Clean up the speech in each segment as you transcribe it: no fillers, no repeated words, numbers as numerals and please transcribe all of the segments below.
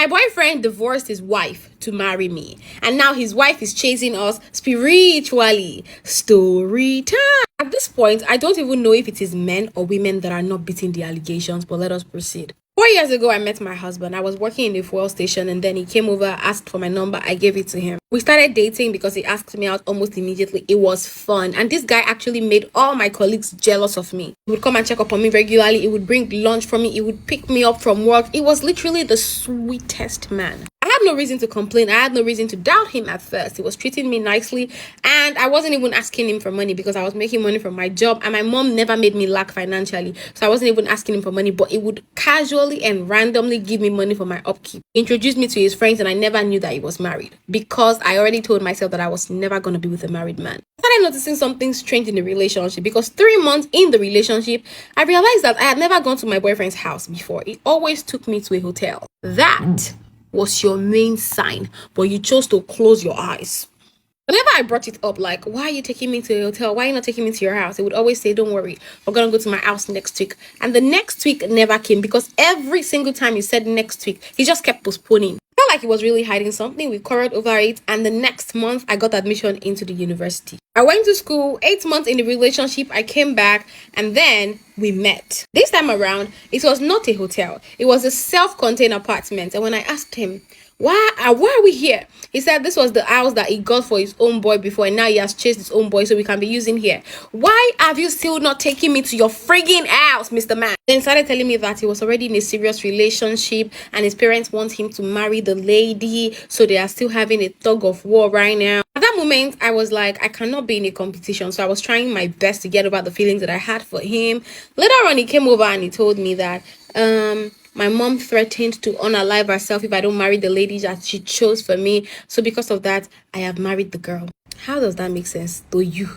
My boyfriend divorced his wife to marry me, and now his wife is chasing us spiritually. Story time. At this point, I don't even know if it is men or women that are not beating the allegations, but let us proceed. 4 years ago, I met my husband. I was working in a fuel station, and then he came over, asked for my number. I gave it to him. We started dating because he asked me out almost immediately. It was fun. And this guy actually made all my colleagues jealous of me. He would come and check up on me regularly. He would bring lunch for me. He would pick me up from work. It was literally the sweetest man. I had no reason to complain. I had no reason to doubt him at first. He was treating me nicely, and I wasn't even asking him for money because I was making money from my job, and my mom never made me lack financially. So I wasn't even asking him for money, but he would casually and randomly give me money for my upkeep. He introduced me to his friends, and I never knew that he was married because I already told myself that I was never going to be with a married man. I started noticing something strange in the relationship because 3 months in the relationship, I realized that I had never gone to my boyfriend's house before. He always took me to a hotel. That was your main sign, but you chose to close your eyes. Whenever I brought it up, like, why are you taking me to a hotel? Why are you not taking me to your house? He would always say, don't worry, we're going to go to my house next week. And the next week never came because every single time he said next week, he just kept postponing. I felt like he was really hiding something. We quarreled over it. And the next month, I got admission into the university. I went to school, 8 months in the relationship. I came back and then we met. This time around, it was not a hotel. It was a self-contained apartment. And when I asked him, why are we here? He said this was the house that he got for his own boy before, and now he has chased his own boy, so we can be using here. Why have you still not taken me to your frigging house, Mr. Man? Then he started telling me that he was already in a serious relationship and his parents want him to marry the lady, so they are still having a tug of war right now. At that moment, I was like, I cannot be in a competition, so I was trying my best to get over the feelings that I had for him. Later on, he came over and he told me that my mom threatened to unalive herself if I don't marry the lady that she chose for me. So because of that, I have married the girl. How does that make sense to you?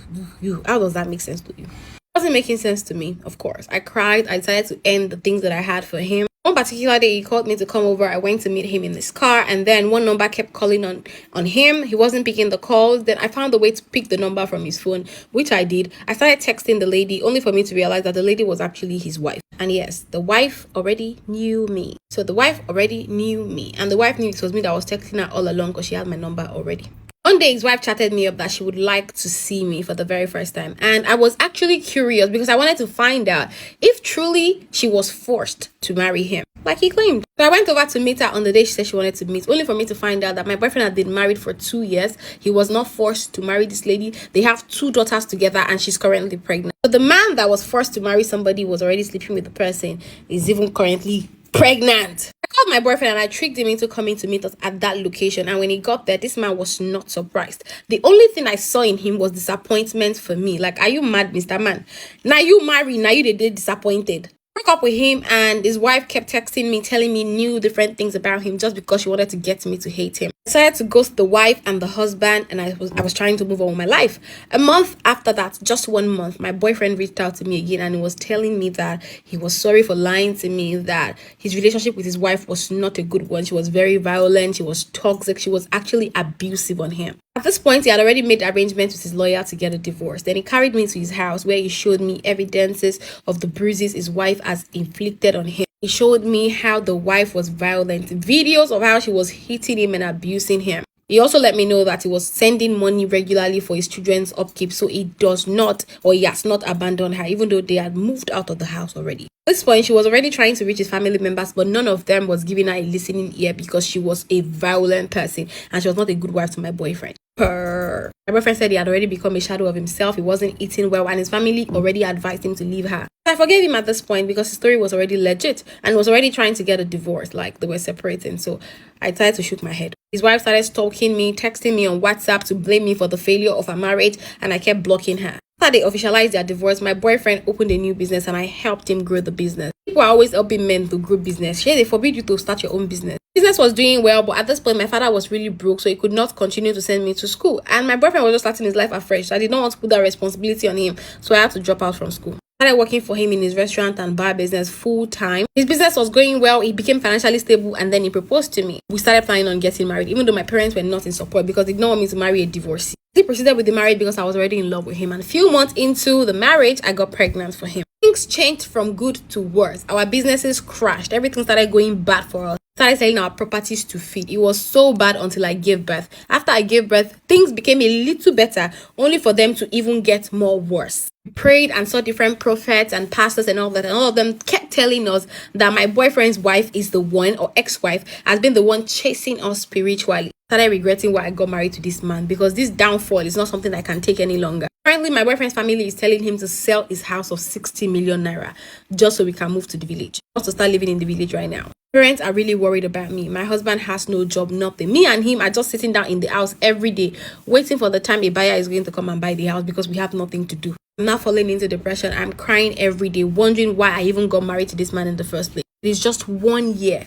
How does that make sense to you? It wasn't making sense to me, of course. I cried. I decided to end the things that I had for him. One particular day, he called me to come over. I went to meet him in his car, and then one number kept calling on him. He wasn't picking the calls. Then I found a way to pick the number from his phone, which I did. I started texting the lady, only for me to realize that the lady was actually his wife. And yes, the wife already knew me. So the wife already knew me, and the wife knew it was me that was texting her all along because she had my number already. One day, his wife chatted me up that she would like to see me for the very first time. And I was actually curious because I wanted to find out if truly she was forced to marry him, like he claimed. So I went over to meet her on the day she said she wanted to meet, only for me to find out that my boyfriend had been married for 2 years. He was not forced to marry this lady. They have 2 daughters together and she's currently pregnant. So the man that was forced to marry somebody was already sleeping with the person, is even currently pregnant. I called my boyfriend and I tricked him into coming to meet us at that location. And when he got there, this man was not surprised. The only thing I saw in him was disappointment for me. Like, are you mad, Mr. Man? Now you married, now you did disappointed. Broke up with him, and his wife kept texting me, telling me new different things about him just because she wanted to get me to hate him. I decided to ghost the wife and the husband, and I was trying to move on with my life. A month after that, just 1 month, my boyfriend reached out to me again, and he was telling me that he was sorry for lying to me, that his relationship with his wife was not a good one. She was very violent, she was toxic, she was actually abusive on him. At this point, he had already made arrangements with his lawyer to get a divorce. Then he carried me to his house where he showed me evidences of the bruises his wife has inflicted on him. He showed me how the wife was violent, videos of how she was hitting him and abusing him. He also let me know that he was sending money regularly for his children's upkeep, so he does not, or he has not abandoned her, even though they had moved out of the house already. At this point, she was already trying to reach his family members, but none of them was giving her a listening ear because she was a violent person and she was not a good wife to my boyfriend. My boyfriend said he had already become a shadow of himself. He wasn't eating well, and his family already advised him to leave her. I forgave him at this point because his story was already legit and was already trying to get a divorce, like they were separating. So I tried to shoot my head. His wife started stalking me, texting me on WhatsApp to blame me for the failure of our marriage, and I kept blocking her. After they officialized their divorce, my boyfriend opened a new business and I helped him grow the business. People are always helping men to grow business. Here they forbid you to start your own business. Business was doing well, but at this point my father was really broke, so he could not continue to send me to school. And my boyfriend was just starting his life afresh. So I did not want to put that responsibility on him, so I had to drop out from school. I started working for him in his restaurant and bar business full time. His business was going well, he became financially stable, and then he proposed to me. We started planning on getting married, even though my parents were not in support because they did not want me to marry a divorcee. He proceeded with the marriage because I was already in love with him, and a few months into the marriage, I got pregnant for him. Things changed from good to worse. Our businesses crashed. Everything started going bad for us. Started selling our properties to feed. It was so bad until I gave birth. After I gave birth, things became a little better, only for them to even get more worse. We prayed and saw different prophets and pastors and all that, and all of them kept telling us that my boyfriend's wife is the one, or ex-wife, has been the one chasing us spiritually. Started regretting why I got married to this man, because this downfall is not something I can take any longer. Currently, my boyfriend's family is telling him to sell his house of 60 million naira just so we can move to the village. He wants to start living in the village right now. Parents are really worried about me. My husband has no job, nothing. Me and him are just sitting down in the house every day, waiting for the time a buyer is going to come and buy the house, because we have nothing to do. I'm now falling into depression. I'm crying every day, wondering why I even got married to this man in the first place. It is just 1 year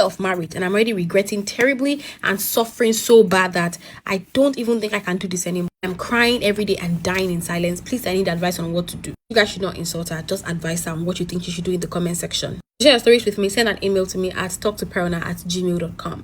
of marriage, and I'm already regretting terribly and suffering so bad that I don't even think I can do this anymore. I'm crying every day and dying in silence. Please, I need advice on what to do. You guys should not insult her. Just advise her on what you think she should do in the comment section. Share your stories with me. Send an email to me at talktoperona@gmail.com.